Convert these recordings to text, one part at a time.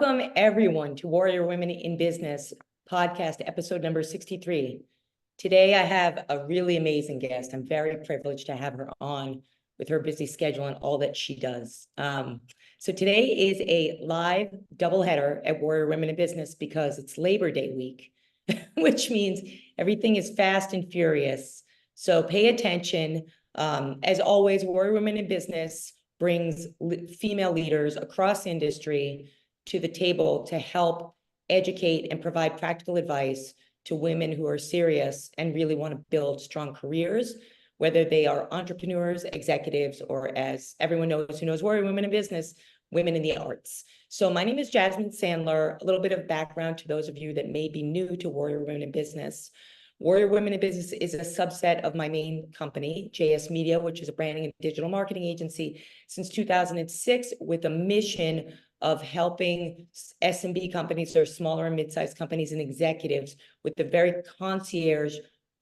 Welcome everyone to Warrior Women in Business podcast, episode number 63. Today I have a really amazing guest. I'm very privileged to have her on with her busy schedule and all that she does. So today is a live doubleheader at Warrior Women in Business because it's Labor Day week, which means everything is fast and furious. So pay attention. As always, Warrior Women in Business brings female leaders across industry to the table to help educate and provide practical advice to women who are serious and really want to build strong careers, whether they are entrepreneurs, executives, or as everyone knows who knows Warrior Women in Business, women in the arts. So my name is Jasmine Sandler. A little bit of background to those of you that may be new to Warrior Women in Business. Warrior Women in Business is a subset of my main company, JS Media, which is a branding and digital marketing agency since 2006 with a mission of helping SMB companies or smaller and mid-sized companies and executives with the very concierge,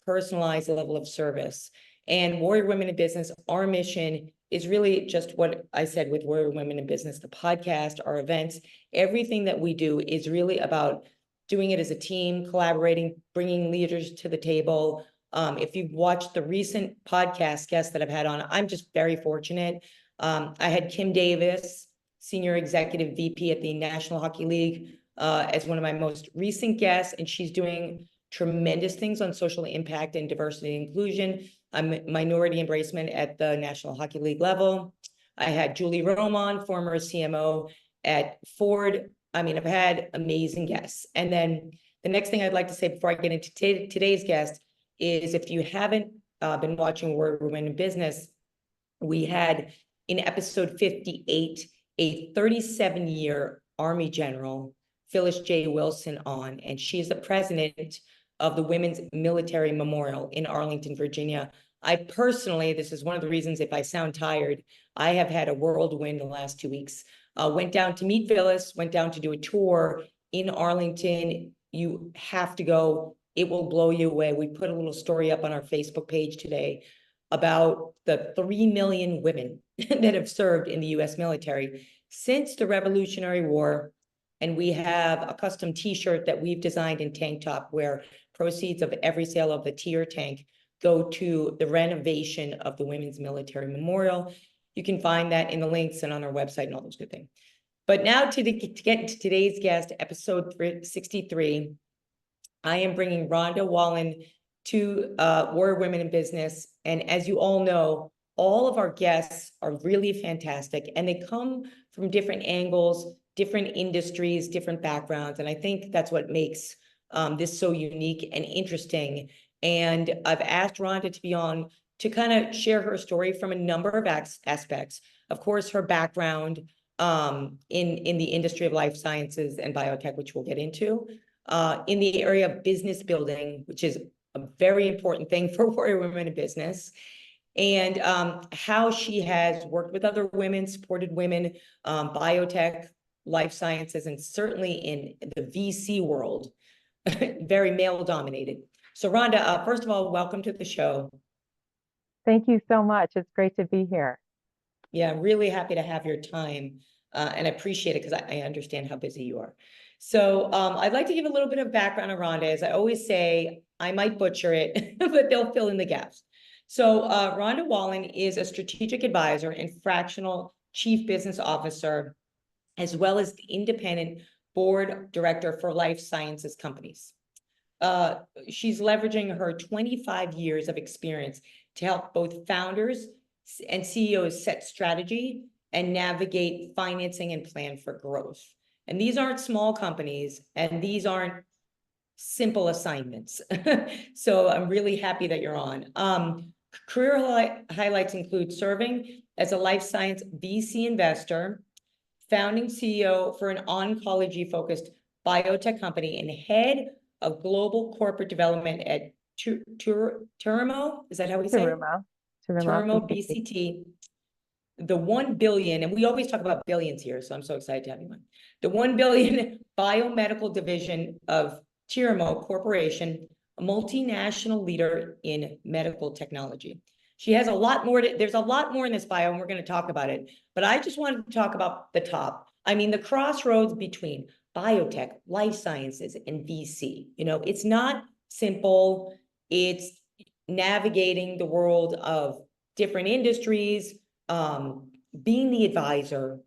personalized level of service. And Warrior Women in Business, our mission is really just what I said with Warrior Women in Business, the podcast, our events, everything that we do is really about doing it as a team, collaborating, bringing leaders to the table. If you've watched the recent podcast guests that I've had on, I'm just very fortunate. I had Kim Davis, Senior Executive VP at the National Hockey League, as one of my most recent guests, and she's doing tremendous things on social impact and diversity and inclusion. I'm minority embracement at the National Hockey League level. I had Julie Roman, former CMO at Ford. I mean, I've had amazing guests. And then the next thing I'd like to say before I get into today's guest is if you haven't been watching Warrior Women in Business, we had in episode 58, a 37-year Army General, Phyllis J. Wilson, on, and she's the president of the Women's Military Memorial in Arlington, Virginia. I personally, this is one of the reasons if I sound tired, I have had a whirlwind the last 2 weeks. Went down to meet Phyllis, went down to do a tour in Arlington. You have to go. It will blow you away. We put a little story up on our Facebook page today about the 3 million women that have served in the US military since the Revolutionary War. And we have a custom t-shirt that we've designed in tank top where proceeds of every sale of the tee or tank go to the renovation of the Women's Military Memorial. You can find that in the links and on our website and all those good things. But now to get into today's guest, episode 63, I am bringing Rhonda Wallen to Warrior Women in Business. And as you all know, all of our guests are really fantastic and they come from different angles, different industries, different backgrounds. And I think that's what makes this so unique and interesting. And I've asked Rhonda to be on to kind of share her story from a number of aspects. Of course, her background in the industry of life sciences and biotech, which we'll get into, in the area of business building, which is a very important thing for Warrior Women in Business, and how she has worked with other women, supported women, biotech, life sciences, and certainly in the VC world, very male-dominated. So Rhonda, first of all, welcome to the show. Thank you so much. It's great to be here. Yeah, I'm really happy to have your time, and I appreciate it because I understand how busy you are. So I'd like to give a little bit of background on Rhonda. As I always say, I might butcher it, but they'll fill in the gaps. So Rhonda Wallen is a strategic advisor and fractional chief business officer, as well as the independent board director for life sciences companies. She's leveraging her 25 years of experience to help both founders and CEOs set strategy and navigate financing and plan for growth. And these aren't small companies, and these aren't simple assignments. So I'm really happy that you're on. Career highlights include serving as a life science VC investor, founding CEO for an oncology-focused biotech company, and head of global corporate development at Terumo, is that how we say it? Terumo BCT. The 1 billion, and we always talk about billions here, so I'm so excited to have you on. The 1 billion biomedical division of Terumo Corporation, a multinational leader in medical technology. She has a lot more, there's a lot more in this bio, and we're going to talk about it. But I just wanted to talk about the top. I mean, the crossroads between biotech, life sciences, and VC, it's not simple. It's navigating the world of different industries, being the advisor,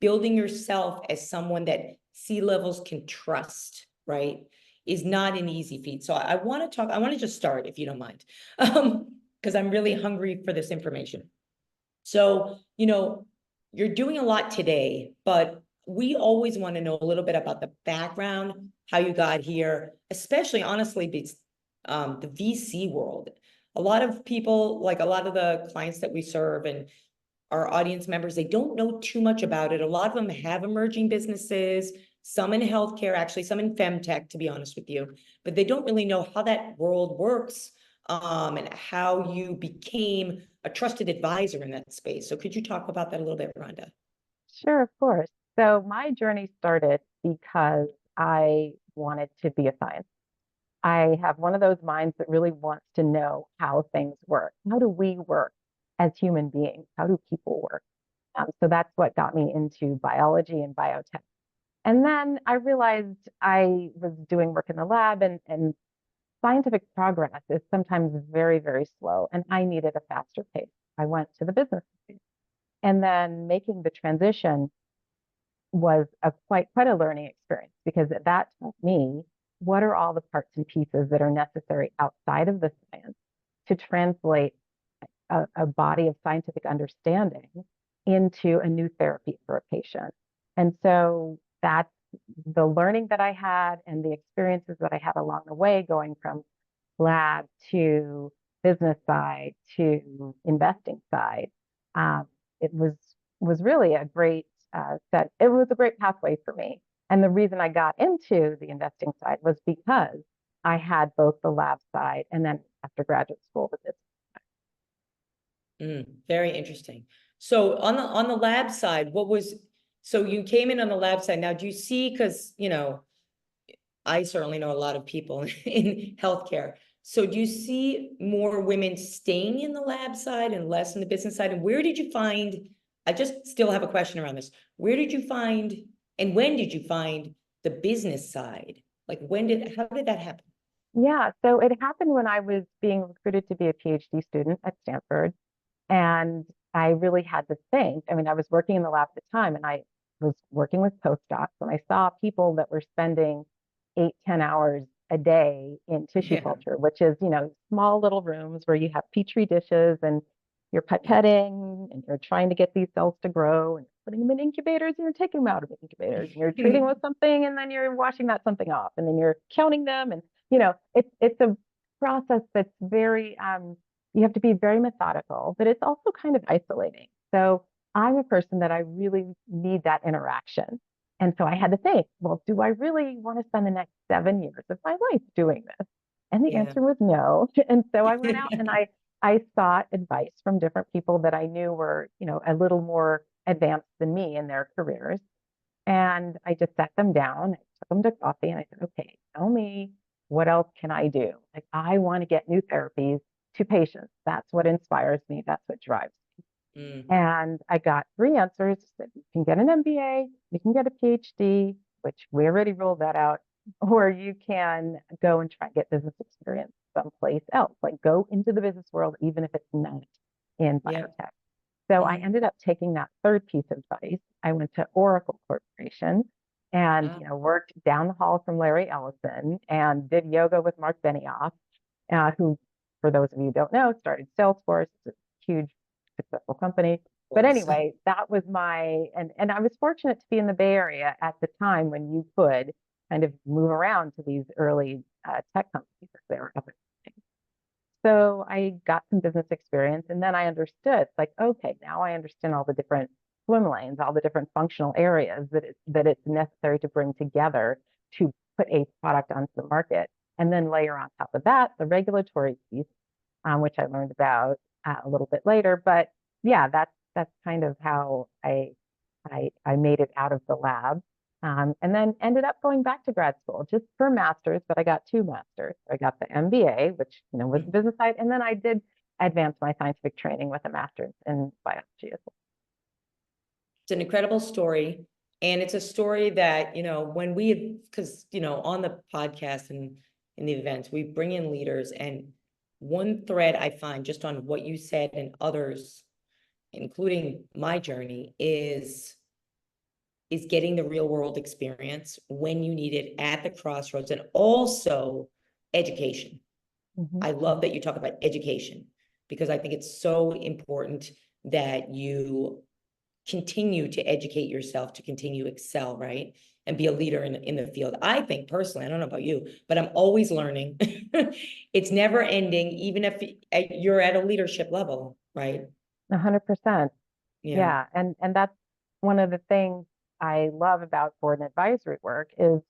building yourself as someone that C-levels can trust, right, is not an easy feat. So I want to just start, if you don't mind, because I'm really hungry for this information. So, you're doing a lot today, but we always want to know a little bit about the background, how you got here, especially honestly, the VC world. A lot of people, like a lot of the clients that we serve and our audience members, they don't know too much about it. A lot of them have emerging businesses, some in healthcare, actually some in femtech, to be honest with you, but they don't really know how that world works, and how you became a trusted advisor in that space. So could you talk about that a little bit, Rhonda? Sure, of course. So my journey started because I wanted to be a scientist. I have one of those minds that really wants to know how things work. How do we work as human beings? How do people work? So that's what got me into biology and biotech. And then I realized I was doing work in the lab, and scientific progress is sometimes very, very slow, and I needed a faster pace. I went to the business space. And then making the transition was quite a learning experience, because that taught me what are all the parts and pieces that are necessary outside of the science to translate a body of scientific understanding into a new therapy for a patient. And so that's the learning that I had and the experiences that I had along the way, going from lab to business side to investing side. It was really a great it was a great pathway for me. And the reason I got into the investing side was because I had both the lab side and then after graduate school, the business. Very interesting. So on the lab side, so you came in on the lab side. Now, do you see, because, I certainly know a lot of people in healthcare. So do you see more women staying in the lab side and less in the business side? And where did you find, I just still have a question around this. Where did you find, and when did you find the business side? Like how did that happen? Yeah, so it happened when I was being recruited to be a PhD student at Stanford. And I really had to think. I mean, I was working in the lab at the time, and I was working with postdocs, and I saw people that were spending 8-10 hours a day in tissue culture, which is, small little rooms where you have petri dishes and you're pipetting and you're trying to get these cells to grow and putting them in incubators, and you're taking them out of the incubators, and you're treating with something, and then you're washing that something off, and then you're counting them. And, it's a process that's very, you have to be very methodical, but it's also kind of isolating. So I'm a person that I really need that interaction. And so I had to think, well, do I really want to spend the next 7 years of my life doing this? And the answer was no. And so I went out and I sought advice from different people that I knew were, a little more advanced than me in their careers. And I just sat them down, I took them to coffee, and I said, okay, tell me, what else can I do? Like, I want to get new therapies to patients. That's what inspires me. That's what drives me. And I got 3 answers. That you can get an MBA, you can get a PhD, which we already ruled that out, or you can go and try and get business experience someplace else, like go into the business world, even if it's not in biotech. So I ended up taking that third piece of advice. I went to Oracle Corporation and worked down the hall from Larry Ellison and did yoga with Mark Benioff, who, for those of you who don't know, started Salesforce. It's a huge, successful company. But anyway, that was and I was fortunate to be in the Bay Area at the time when you could kind of move around to these early tech companies as they were up and running. So I got some business experience, and then I understood, like, okay, now I understand all the different swim lanes, all the different functional areas that it's necessary to bring together to put a product onto the market. And then layer on top of that the regulatory piece, which I learned about a little bit later. But yeah, that's kind of how I made it out of the lab. And then ended up going back to grad school just for master's, but I got 2 masters. I got the MBA, which was the business side, and then I did advance my scientific training with a master's in biology as well. It's an incredible story. And it's a story that, when because, on the podcast and in the events, we bring in leaders, and one thread I find just on what you said and others, including my journey, is getting the real world experience when you need it at the crossroads, and also education. I love that you talk about education, because I think it's so important that you continue to educate yourself to continue to excel, right? And be a leader in the field. I think personally, I don't know about you, but I'm always learning. It's never ending, even if you're at a leadership level, right? 100%. Yeah. Yeah. And that's one of the things I love about board and advisory work is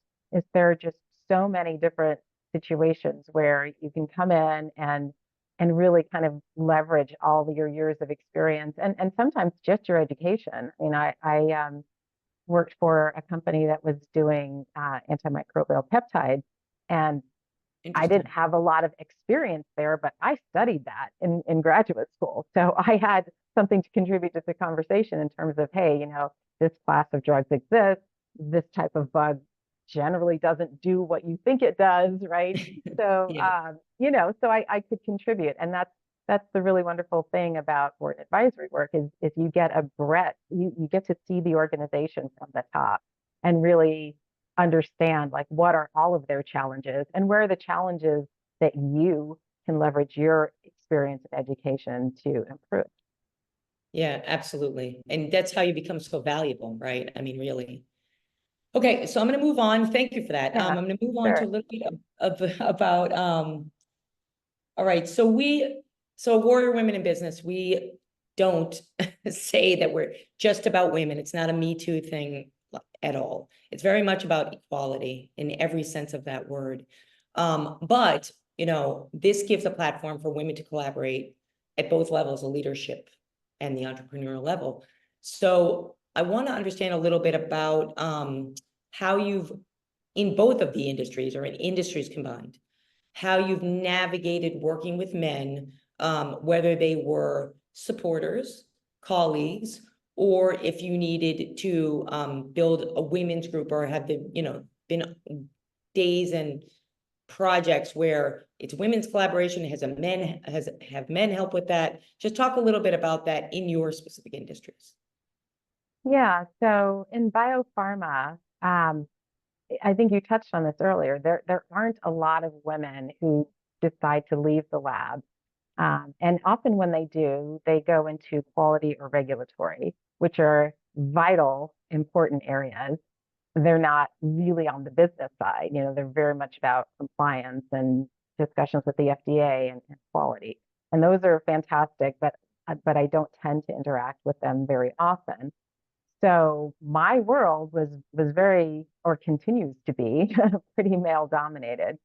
there are just so many different situations where you can come in and really kind of leverage all of your years of experience and sometimes just your education. I mean, I worked for a company that was doing antimicrobial peptides, and I didn't Interesting. have a lot of experience there, but I studied that in graduate school. So I had something to contribute to the conversation in terms of, hey, this class of drugs exists. This type of bug generally doesn't do what you think it does, right? So, Yeah. so I could contribute. And that's the really wonderful thing about board advisory work is you get a breadth, you get to see the organization from the top and really understand like what are all of their challenges and where are the challenges that you can leverage your experience and education to improve. Yeah, absolutely. And that's how you become so valuable, right? I mean, really. Okay, so I'm going to move on. Thank you for that. Yeah, I'm going to move on to sure. a little bit about all right. So Warrior Women in Business, we don't say that we're just about women. It's not a Me Too thing at all. It's very much about equality in every sense of that word. But this gives a platform for women to collaborate at both levels of leadership and the entrepreneurial level. So I want to understand a little bit about how you've, in both of the industries or in industries combined, how you've navigated working with men, whether they were supporters, colleagues, or if you needed to build a women's group, or have been days and projects where it's women's collaboration, have men help with that. Just talk a little bit about that in your specific industries. Yeah, so in biopharma, I think you touched on this earlier. There aren't a lot of women who decide to leave the lab. And often when they do, they go into quality or regulatory, which are vital, important areas. They're not really on the business side. They're very much about compliance and discussions with the FDA and quality. And those are fantastic, but I don't tend to interact with them very often. So my world was very, or continues to be, pretty male dominated.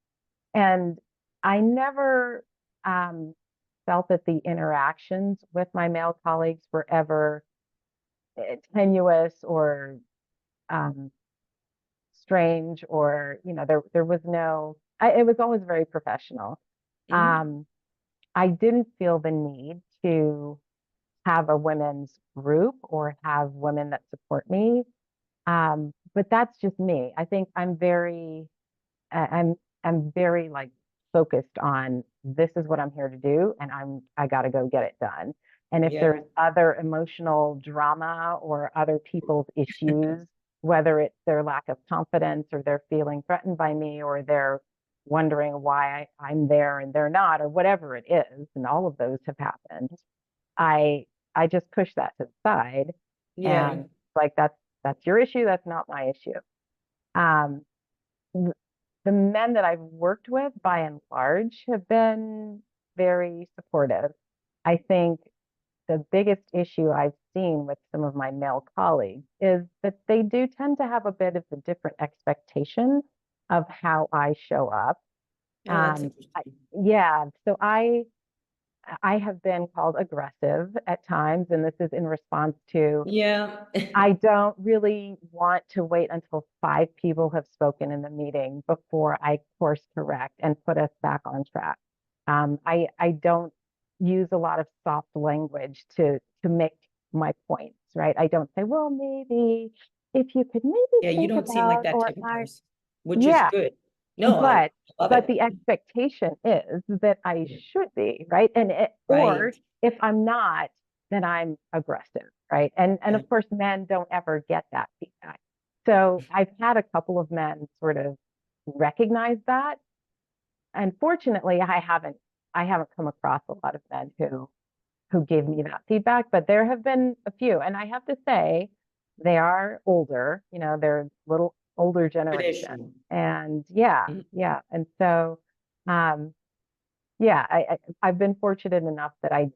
And I never felt that the interactions with my male colleagues were ever tenuous or um, strange, or there was no. It was always very professional. Mhm. I didn't feel the need to have a women's group or have women that support me. But that's just me. I think I'm very like focused on this is what I'm here to do, and I got to go get it done. And if Yeah. there's other emotional drama or other people's issues, whether it's their lack of confidence or they're feeling threatened by me or they're wondering why I'm there and they're not, or whatever it is, and all of those have happened, I I just push that to the side Yeah. and like that's your issue, that's not my issue. Um, the men that I've worked with, by and large, have been very supportive. I think the biggest issue I've seen with some of my male colleagues is that they do tend to have a bit of a different expectation of how I show up. Oh, that's Um, I, interesting. yeah, so I have been called aggressive at times, and this is in response to Yeah. I don't really want to wait until five people have spoken in the meeting before I course correct and put us back on track. I don't use a lot of soft language to make my points, right? I don't say, well, maybe. if you could maybe Yeah, you think don't seem like about, that or type of I, person, which is yeah, good. No, I but love but it. the expectation is that I should be, right? Or Right. if I'm not, then I'm aggressive, right? And Yeah. of course, men don't ever get that feedback. So I've had a couple of men sort of recognize that. Unfortunately, I haven't come across a lot of men who gave me that feedback, but there have been a few. And I have to say, they are older, they're a little older generation. Traditional. And yeah, Mhm. yeah. And so, um, yeah, I've been fortunate enough that I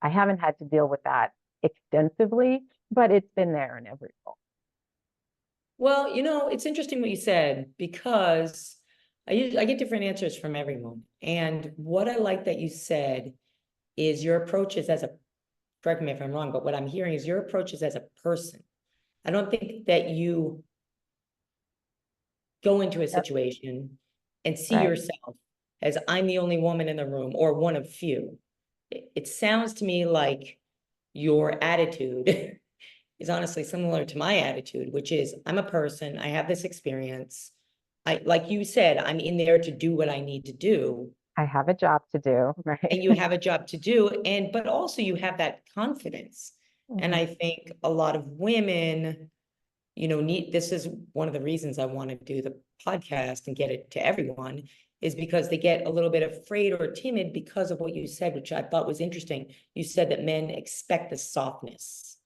haven't had to deal with that extensively, but it's been there in every role. Well, it's interesting what you said because I get different answers from everyone. And what I like that you said is your approach is as a, correct me if I'm wrong, but what I'm hearing is your approach is as a person. I don't think that you go into a Yep, situation and see right. yourself as I'm the only woman in the room or one of few. It sounds to me like your attitude is honestly similar to my attitude, which is I'm a person, I have this experience. Like you said, I'm in there to do what I need to do. I have a job to do, right? And you have a job to do, but also you have that confidence. And Mhm. I think a lot of women, need, this is one of the reasons I want to do the podcast and get it to everyone, is because they get a little bit afraid or timid because of what you said, which I thought was interesting. You said that men expect the softness,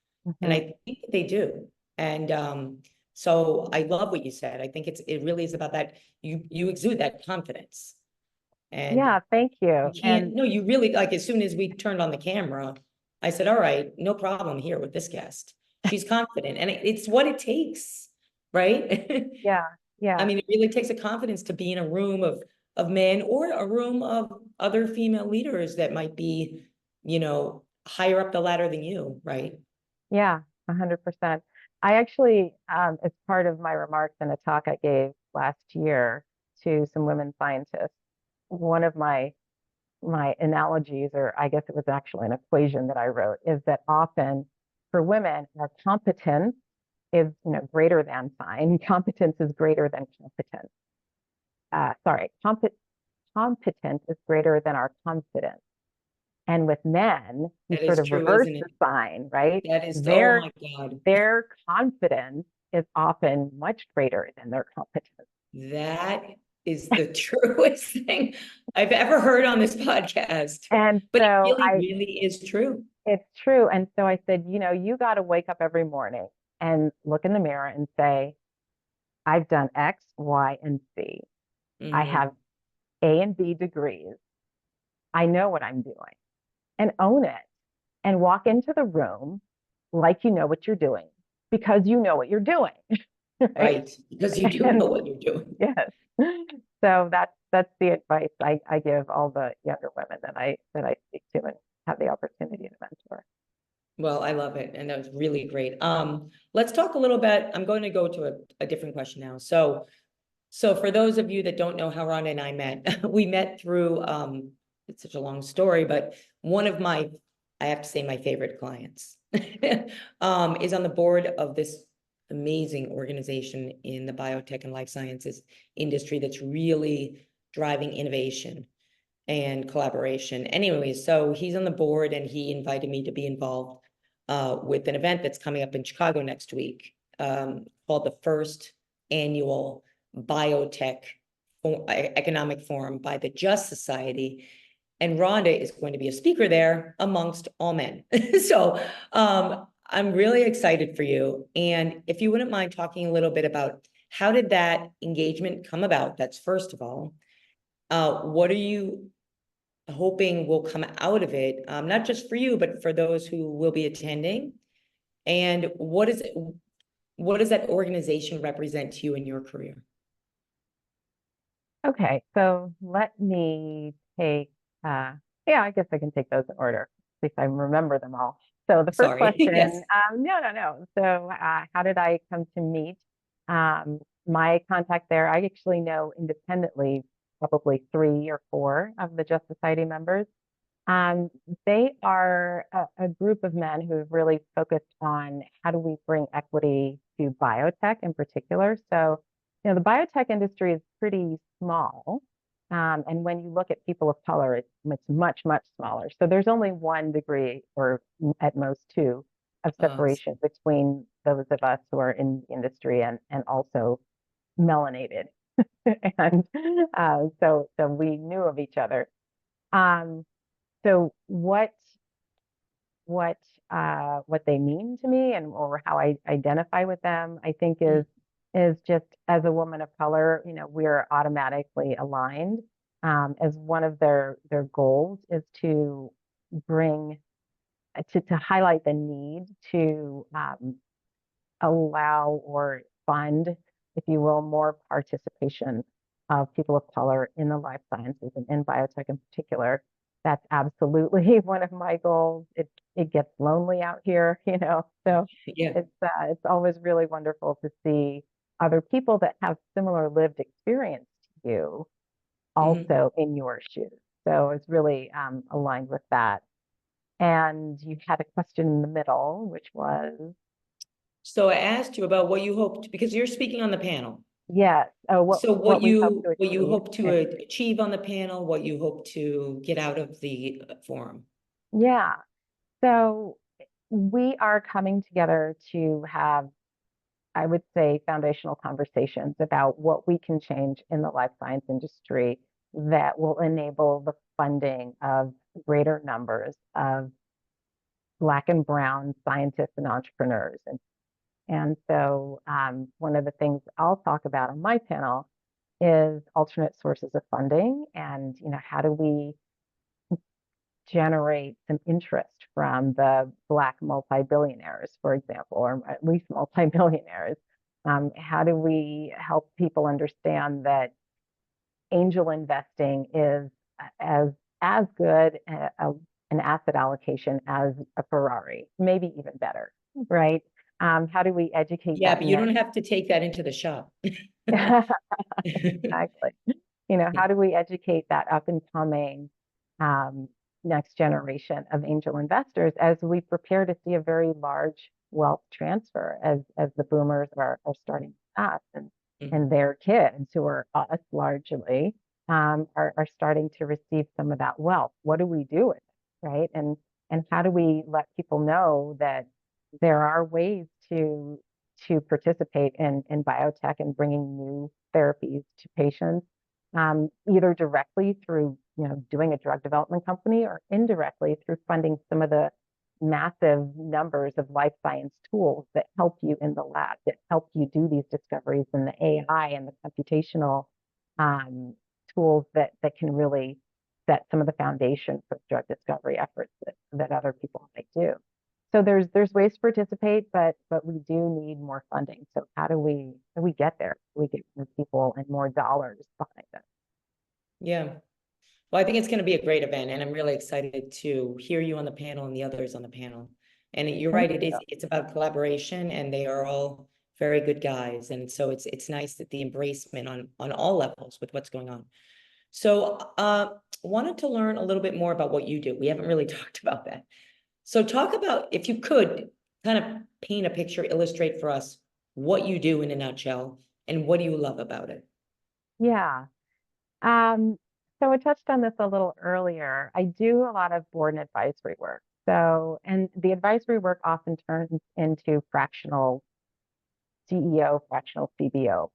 and Mhm. I think they do. And so I love what you said. I think it really is about that. You exude that confidence, and Yeah, thank you. you can't, And no, you really, like, as soon as we turned on the camera, I said, all right, no problem here with this guest. She's confident, and it's what it takes, right? yeah, I yeah. mean, it really takes a confidence to be in a room of men or a room of other female leaders that might be, higher up the ladder than you, right? Yeah, 100%. I actually, as part of my remarks in a talk I gave last year to some women scientists, one of my analogies, or I guess it was actually an equation that I wrote, is that often for women, our competence is, greater than sign. Competence is greater than competence. Sorry, competence is greater than our confidence. And with men, you That sort is of true, reverse isn't the it? sign, right? That is, oh Their my God. their confidence is often much greater than their competence. That is the truest thing I've ever heard on this podcast. And But it so really, really is true. it's true. And so I said, you got to wake up every morning and look in the mirror and say, I've done X, Y, and Z. I Mhm. have A and B degrees. I know what I'm doing, and own it, and walk into the room like you know what you're doing because you know what you're doing. Right. Right, because you do know And what you're doing. yes. So that's the advice I give all the younger women that I speak to and have the opportunity to mentor. Well, I love it, and that was really great. Let's talk a little bit. I'm going to go to a different question now. So for those of you that don't know how Rhonda and I met, we met through it's such a long story, but one of my, I have to say, my favorite clients is on the board of this amazing organization in the biotech and life sciences industry that's really driving innovation and collaboration. Anyway, so he's on the board and he invited me to be involved with an event that's coming up in Chicago next week, called the first annual Biotech Economic Forum by the Just Society. And Rhonda is going to be a speaker there amongst all men. So I'm really excited for you. And if you wouldn't mind talking a little bit about how did that engagement come about? That's first of all. What are you hoping will come out of it, not just for you, but for those who will be attending? And what does that organization represent to you in your career? Okay, so let me take yeah, I guess I can take those in order, see if I remember them all. So the first Sorry. Yes. question, no, no, no. So how did I come to meet my contact there? I actually know independently probably 3 or 4 of the Just Society members. Um, they are a group of men who have really focused on how do we bring equity to biotech in particular. So, the biotech industry is pretty small. And when you look at people of color, it's much, much smaller. So there's only 1 degree or at most 2 of separation between those of us who are in the industry and also melanated. And so we knew of each other. So what they mean to me or how I identify with them, I think is just as a woman of color, we're automatically aligned. As one of their goals is to bring to highlight the need to allow or fund, if you will, more participation of people of color in the life sciences and in biotech in particular. That's absolutely one of my goals. It gets lonely out here, so it's always really wonderful to see other people that have similar lived experience to you also in your shoes. So it's really aligned with that. And you had a question in the middle, which was? So I asked you about what you hoped, because you're speaking on the panel. Yes. Oh, what you hope to achieve on the panel, what you hope to get out of the forum. Yeah. So we are coming together to have, I would say, foundational conversations about what we can change in the life science industry that will enable the funding of greater numbers of Black and brown scientists and entrepreneurs. And so one of the things I'll talk about on my panel is alternate sources of funding and, how do we generate some interest from the Black multi-billionaires, for example, or at least multi-billionaires. How do we help people understand that angel investing is as good an asset allocation as a Ferrari, maybe even better, right? How do we educate? Yeah, but you don't have to take that into the shop. Exactly. How do we educate that up and coming next generation of angel investors as we prepare to see a very large wealth transfer as the boomers are starting to pass and their kids, who are us largely, are starting to receive some of that wealth. What do we do with it, right? And how do we let people know that there are ways to participate in biotech and bringing new therapies to patients, either directly through doing a drug development company or indirectly through funding some of the massive numbers of life science tools that help you in the lab, that help you do these discoveries, and the AI and the computational tools that can really set some of the foundation for drug discovery efforts that other people might do. So there's ways to participate, but we do need more funding. So how do we get there? We get more people and more dollars behind it. Yeah. Well, I think it's going to be a great event, and I'm really excited to hear you on the panel and the others on the panel. And you're right, it's about collaboration, and they are all very good guys. And so it's nice that the embracement on all levels with what's going on. So wanted to learn a little bit more about what you do. We haven't really talked about that. So talk about, if you could, kind of paint a picture, illustrate for us what you do in a nutshell, and what do you love about it? Yeah. So I touched on this a little earlier. I do a lot of board and advisory work. So, and the advisory work often turns into fractional CEO, fractional CBO.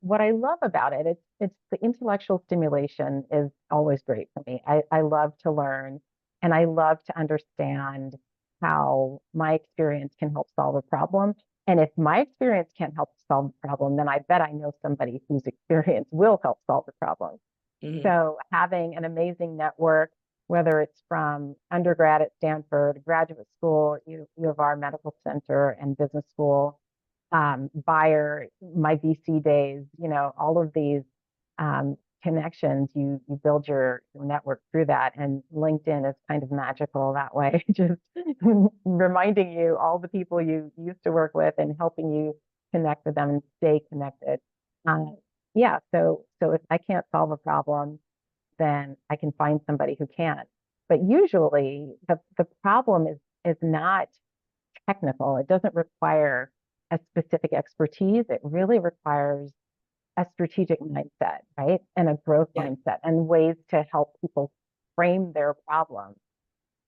What I love about it, it's the intellectual stimulation is always great for me. I love to learn, and I love to understand how my experience can help solve a problem. And if my experience can't help solve the problem, then I bet I know somebody whose experience will help solve the problem. So having an amazing network, whether it's from undergrad at Stanford, graduate school, U of R Medical Center and Business School, Bayer, my VC days, all of these connections, you build your network through that. And LinkedIn is kind of magical that way, just reminding you all the people you used to work with and helping you connect with them and stay connected. Yeah, so if I can't solve a problem, then I can find somebody who can. But usually the problem is not technical. It doesn't require a specific expertise. It really requires a strategic mindset, right? And a growth Yeah. mindset and ways to help people frame their problems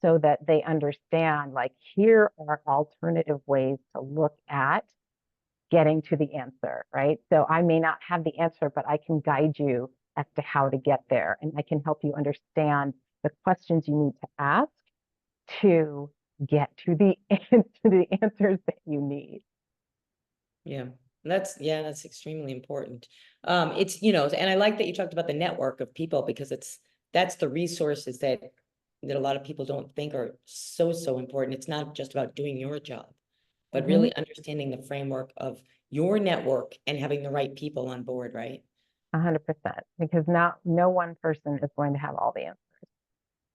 so that they understand, like, here are alternative ways to look at getting to the answer, right? So I may not have the answer, but I can guide you as to how to get there. And I can help you understand the questions you need to ask to get to the, to the answers that you need. Yeah. That's extremely important. It's, you know, and I like that you talked about the network of people, because that's the resources that a lot of people don't think are so important. It's not just about doing your job, but really understanding the framework of your network and having the right people on board, right? 100%, because no one person is going to have all the answers.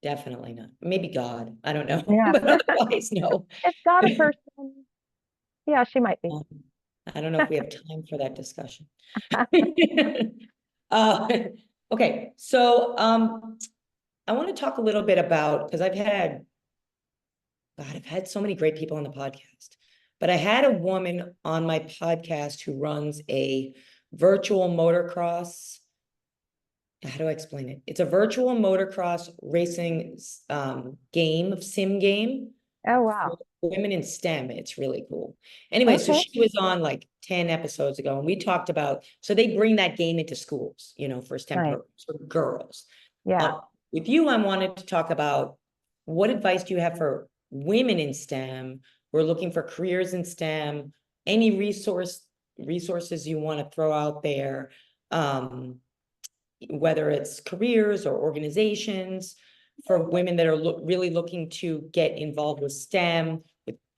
Definitely not. Maybe God, I don't know, Yeah. but otherwise, no. It's got a person. Yeah, she might be. I don't know if we have time for that discussion. Uh, okay, so I want to talk a little bit about, because I've had so many great people on the podcast, but I had a woman on my podcast who runs a virtual motocross. How do I explain it? It's a virtual motocross racing sim game Oh, for wow. women in STEM. It's really cool. Anyway, so Okay. she was on like 10 episodes ago, and we talked about, so they bring that game into schools, you know, for STEM Nice. programs for girls. Yeah. With you, I wanted to talk about, what advice do you have for women in STEM who are looking for careers in STEM? Any resources you want to throw out there, whether it's careers or organizations for women that are really looking to get involved with STEM,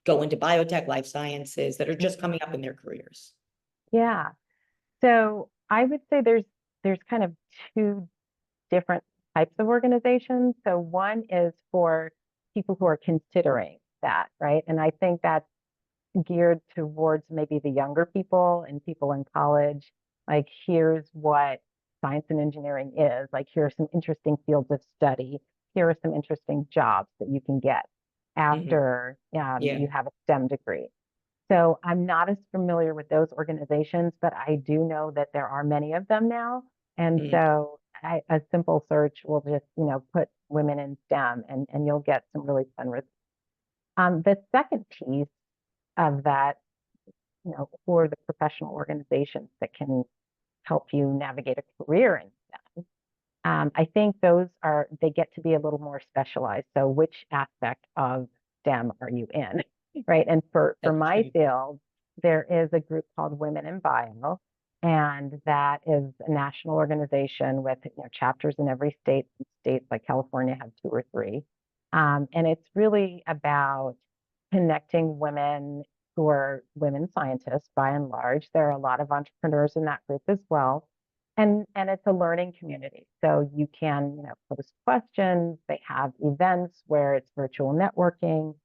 go into biotech, life sciences, that are just coming up in their careers. Yeah. So I would say there's kind of two different types of organizations. So one is for people who are considering that, right? And I think that's geared towards maybe the younger people and people in college. Like, here's what science and engineering is. Like, here are some interesting fields of study. Here are some interesting jobs that you can get after Yeah. you have a STEM degree. So I'm not as familiar with those organizations, but I do know that there are many of them now. And so a simple search will just, put women in STEM, and you'll get some really fun results. The second piece of that, for the professional organizations that can help you navigate a career in STEM, I think they get to be a little more specialized. So which aspect of STEM are you in, right? And for my field, there is a group called Women in Bio, and that is a national organization with chapters in every state. States like California have 2 or 3. And it's really about connecting women who are women scientists by and large. There are a lot of entrepreneurs in that group as well. And it's a learning community. So you can, post questions. They have events where it's virtual networking.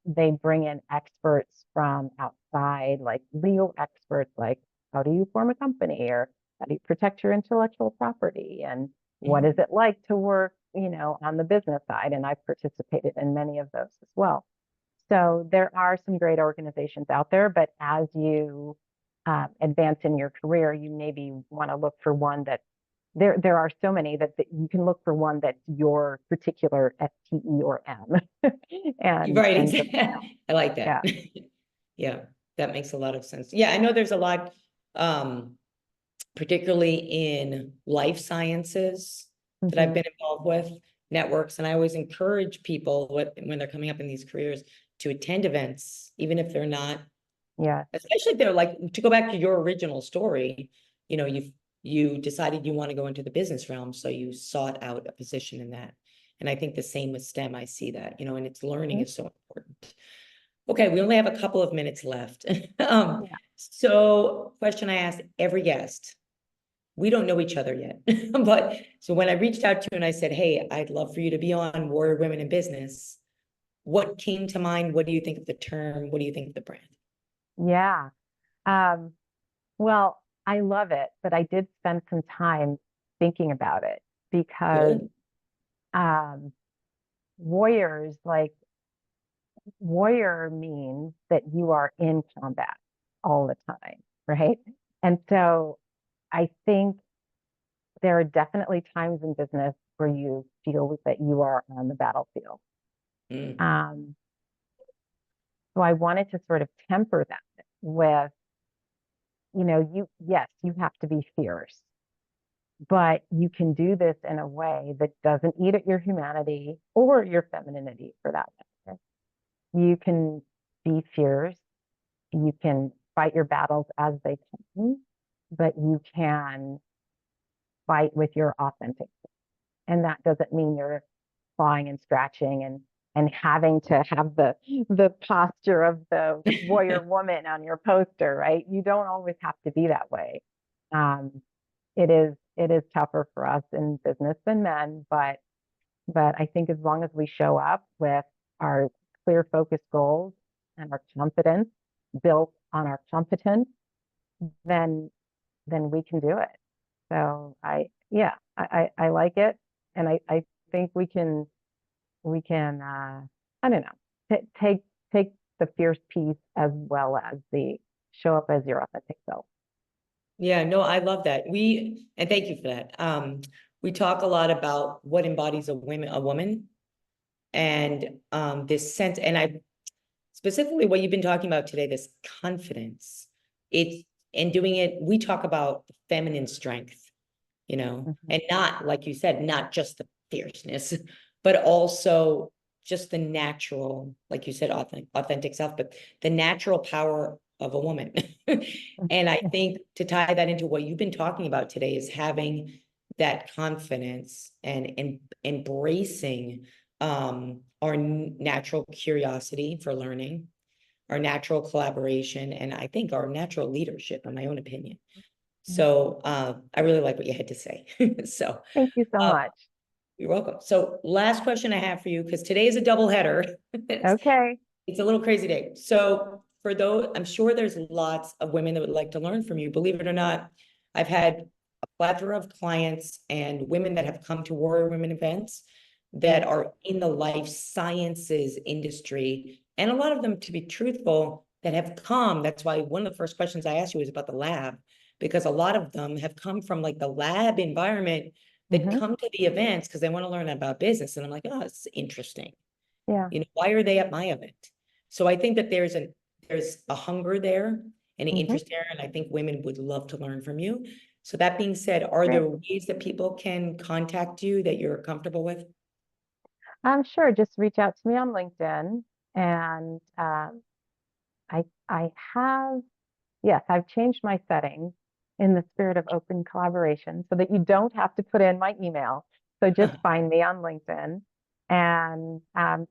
They bring in experts from outside, like legal experts, like how do you form a company, or how do you protect your intellectual property, and what is it like to work, on the business side. And I've participated in many of those as well. So there are some great organizations out there, but as you advance in your career, you maybe want to look for one that there are so many that you can look for one that's your particular STE or M. Right, and exactly. I like that. Yeah. Yeah, that makes a lot of sense. Yeah, I know there's a lot, particularly in life sciences, that I've been involved with, networks, and I always encourage people when they're coming up in these careers to attend events, even if they're not, especially if they're like, to go back to your original story, you decided you want to go into the business realm, so you sought out a position in that. And I think the same with STEM, I see that, and it's learning is so important. Okay, we only have a couple of minutes left. So question I asked every guest. We don't know each other yet, but so when I reached out to you and I said, hey, I'd love for you to be on Warrior Women in Business, what came to mind? What do you think of the term? What do you think of the brand? Yeah. Well, I love it, but I did spend some time thinking about it because Good. warriors, like, warrior means that you are in combat all the time, right? And so I think there are definitely times in business where you feel that you are on the battlefield. Mm. Um, so I wanted to sort of temper that with, yes, you have to be fierce, but you can do this in a way that doesn't eat at your humanity or your femininity for that matter. You can be fierce. You can fight your battles as they come, but you can fight with your authentic. And that doesn't mean you're clawing and scratching and having to have the posture of the warrior woman on your poster, right? You don't always have to be that way. Um, it is tougher for us in business than men, but I think as long as we show up with our clear focused goals and our confidence built on our competence, then we can do it. So I like it. And I think we can I don't know, take the fierce piece as well as the show up as your authentic self. Yeah, no, I love that. And thank you for that. We talk a lot about what embodies a woman, and this sense, and I specifically what you've been talking about today, this confidence. It's and doing it, we talk about feminine strength, and not, like you said, not just the fierceness, but also just the natural, like you said, authentic self, but the natural power of a woman. And I think to tie that into what you've been talking about today is having that confidence and embracing our natural curiosity for learning, our natural collaboration, and I think our natural leadership, in my own opinion. So I really like what you had to say. So Thank you so much. you're welcome. So last question I have for you, because today is a double header. Okay. It's a little crazy day. So for those, I'm sure there's lots of women that would like to learn from you. Believe it or not, I've had a plethora of clients and women that have come to Warrior Women events that are in the life sciences industry. And a lot of them, to be truthful, that have come. That's why one of the first questions I asked you was about the lab, because a lot of them have come from like the lab environment that come to the events because they want to learn about business. And I'm like, oh, it's interesting. Yeah. Why are they at my event? So I think that there's a hunger there and an interest there, and I think women would love to learn from you. So that being said, are there ways that people can contact you that you're comfortable with? Sure. Just reach out to me on LinkedIn, and I have, yes, I've changed my settings in the spirit of open collaboration so that you don't have to put in my email. So just find me on LinkedIn, and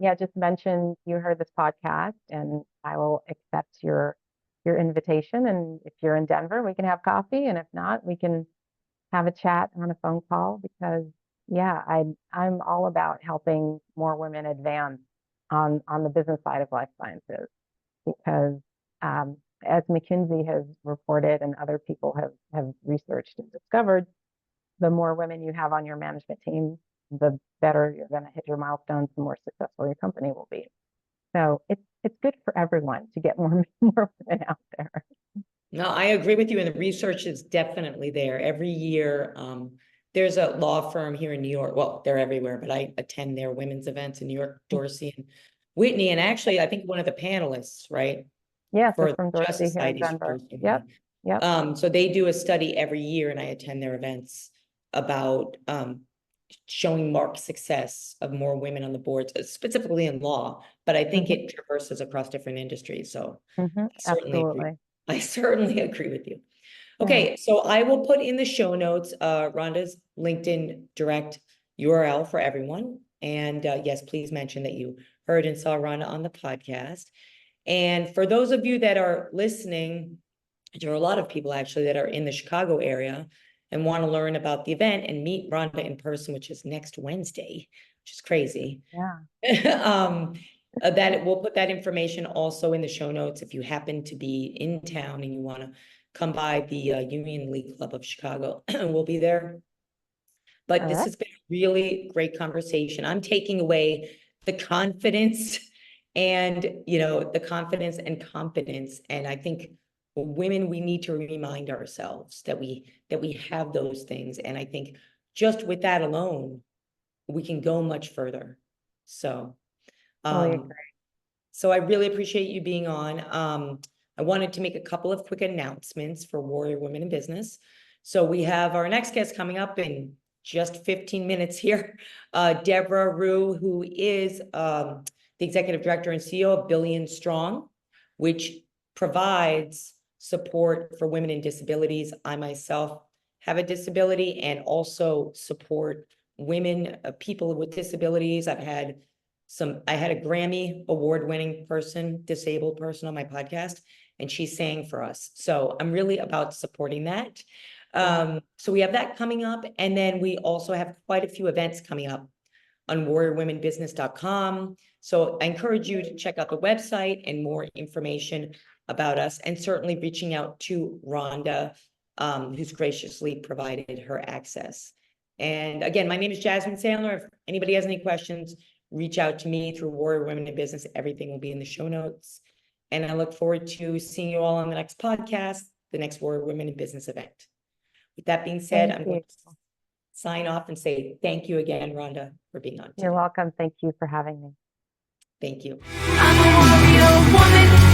yeah, just mention you heard this podcast, and I will accept your invitation. And if you're in Denver, we can have coffee, and if not, we can have a chat on a phone call, because yeah, I'm all about helping more women advance on the business side of life sciences, because as McKinsey has reported and other people have researched and discovered, the more women you have on your management team, the better you're going to hit your milestones, the more successful your company will be. So it's good for everyone to get more women out there. No, I agree with you, and the research is definitely there. Every year, there's a law firm here in New York. Well, they're everywhere, but I attend their women's events in New York, Dorsey and Whitney. And actually, I think one of the panelists, right, Yes, for it's from the Justice Dorsey here in Society is from Denver. Dorsey. Yep. So they do a study every year, and I attend their events about showing marked success of more women on the boards, specifically in law. But I think it traverses across different industries. So I certainly agree. Absolutely. I certainly agree with you. Yeah. Okay, so I will put in the show notes Rhonda's LinkedIn direct URL for everyone. And yes, please mention that you heard and saw Rhonda on the podcast. And for those of you that are listening, there are a lot of people actually that are in the Chicago area and want to learn about the event and meet Rhonda in person, which is next Wednesday, which is crazy. Yeah. That we'll put that information also in the show notes if you happen to be in town and you want to come by the Union League Club of Chicago. We'll be there. But this has been a really great conversation. I'm taking away the confidence and, you know, the confidence and competence. And I think women, we need to remind ourselves that we have those things. And I think just with that alone, we can go much further. So, Totally agree. so I really appreciate you being on. I wanted to make a couple of quick announcements for Warrior Women in Business. So we have our next guest coming up in just 15 minutes here, Deborah Rue, who is the Executive Director and CEO of Billion Strong, which provides support for women in disabilities. I myself have a disability and also support women, people with disabilities. I had a Grammy award-winning person, disabled person on my podcast, and she sang for us. So I'm really about supporting that. So we have that coming up. And then we also have quite a few events coming up on warriorwomenbusiness.com. So I encourage you to check out the website and more information about us, and certainly reaching out to Rhonda, who's graciously provided her access. And again, my name is Jasmine Sandler. If anybody has any questions, reach out to me through Warrior Women in Business. Everything will be in the show notes. And I look forward to seeing you all on the next podcast, the next Warrior Women in Business event. With that being said, I'm going to sign off and say thank you again, Rhonda, for being on today. You're welcome. Thank you for having me. Thank you. I'm a warrior woman.